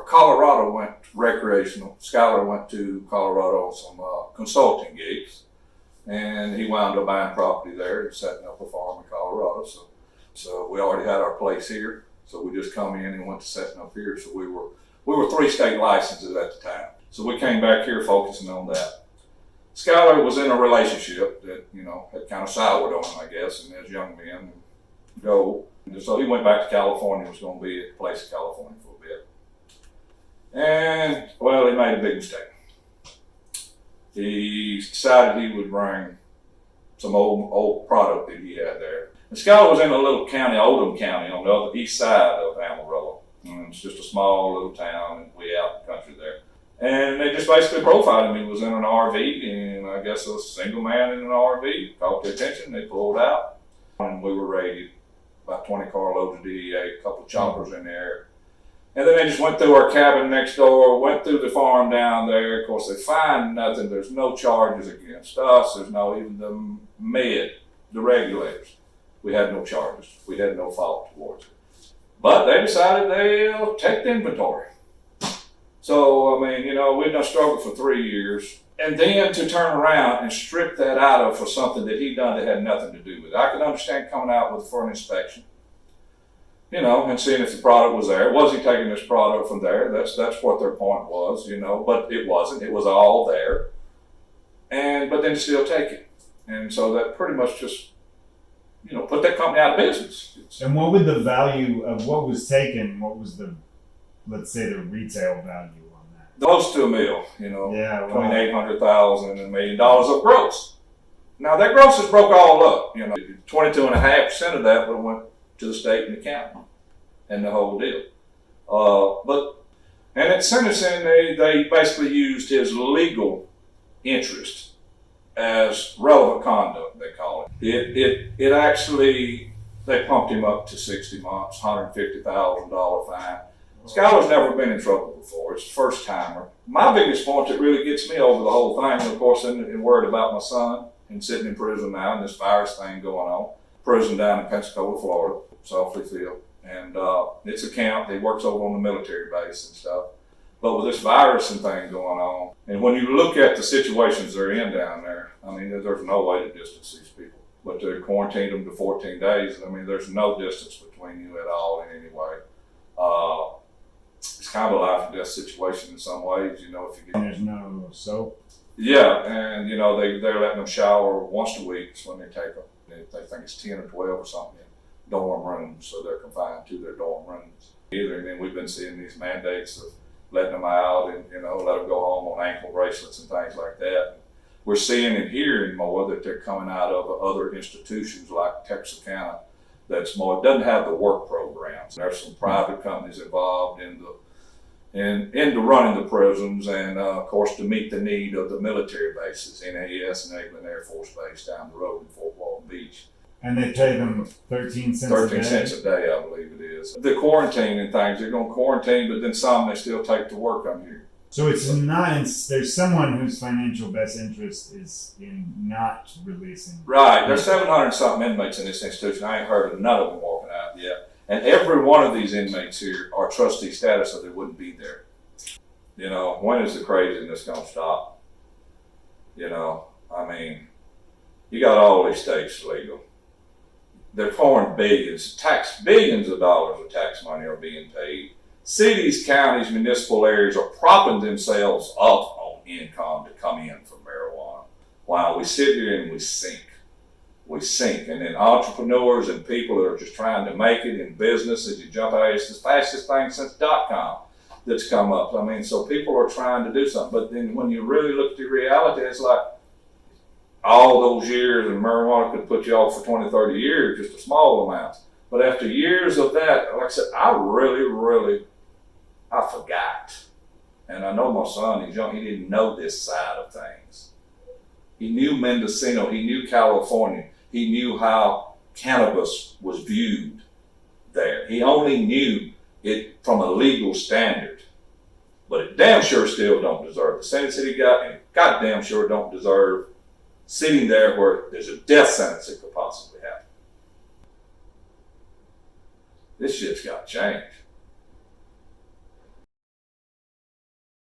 Colorado went recreational. Skylar went to Colorado on some consulting gigs, and he wound up buying property there and setting up a farm in Colorado. So we already had our place here, so we just come in and went to setting up here. So we were 3 state licenses at the time. So we came back here focusing on that. Skylar was in a relationship that, had kind of soured on him, I guess, and as young men go. So he went back to California, was going to be at a place in California for a bit. And, well, he made a big mistake. He decided he would bring some old product that he had there. And Skylar was in a little county, Oldham County, on the other east side of Amarillo. And it's just a small little town, and way out in the country there. And they just basically profiled him. He was in an RV, and I guess a single man in an RV caught their attention. They pulled out, and we were raided. About 20 carloads of DEA, a couple of choppers in there. And then they just went through our cabin next door, went through the farm down there. Of course, they find nothing. There's no charges against us. There's no, even the regulators. We had no charges. We had no fault towards it. But they decided they'll take the inventory. So, we'd done struggled for 3 years. And then to turn around and strip that out of for something that he'd done that had nothing to do with it. I could understand coming out for an inspection, and seeing if the product was there. Was he taking this product from there? That's what their point was, but it wasn't. It was all there. But then still take it. And so that pretty much just, put that company out of business. And what would the value of what was taken, what was let's say the retail value? Close to $1 million, between $800,000 and $1 million of gross. Now that gross is broke all up, 22.5% of that would have went to the state and the county and the whole deal. And at sentencing, they basically used his legal interest as relevant conduct, they call it. It actually, they pumped him up to 60 months, $150,000 fine. Skylar's never been in trouble before. It's the first timer. My biggest point that really gets me over the whole thing, and of course, and worried about my son and sitting in prison now and this virus thing going on. Prison down in Pensacola, Florida, Softly Field. And it's a camp. He works over on the military base and stuff. But with this virus and thing going on, and when you look at the situations they're in down there, there's no way to distance these people. But they quarantined them to 14 days. There's no distance between you at all in any way. It's kind of a life and death situation in some ways, if you get. And there's no soap? Yeah, and they're letting them shower once a week when they take them. They think it's 10 or 12 or something in dorm rooms, so they're confined to their dorm rooms. And then we've been seeing these mandates of letting them out and, let them go home on ankle bracelets and things like that. We're seeing and hearing more that they're coming out of other institutions like Texarkana that's more, it doesn't have the work programs. There's some private companies involved in running the prisons and, of course, to meet the need of the military bases, NAS and Eglin Air Force Base down the road in Fort Walton Beach. And they pay them 13 cents 13 cents a day, I believe it is. The quarantine and things, they're going to quarantine, but then some they still take to work on here. So it's not, there's someone whose financial best interest is in not releasing. Right, there's 700 something inmates in this institution. I ain't heard of none of them walking out yet. And every one of these inmates here are trustee status, so they wouldn't be there. When is the craziness going to stop? You got all these states legal. They're pouring billions of dollars of tax money are being paid. Cities, counties, municipal areas are propping themselves up on income to come in from marijuana. While we sit here and we sink. And then entrepreneurs and people that are just trying to make it in business, as you jump out, it's the fastest thing since .com that's come up. So people are trying to do something. But then when you really look at the reality, it's like all those years and marijuana could put you off for 20, 30 years, just a small amount. But after years of that, like I said, I forgot. And I know my son, he's young, he didn't know this side of things. He knew Mendocino, he knew California, he knew how cannabis was viewed there. He only knew it from a legal standard. But it damn sure still don't deserve the sentence that he got, and it goddamn sure don't deserve sitting there where there's a death sentence that could possibly happen. This shit's got to change.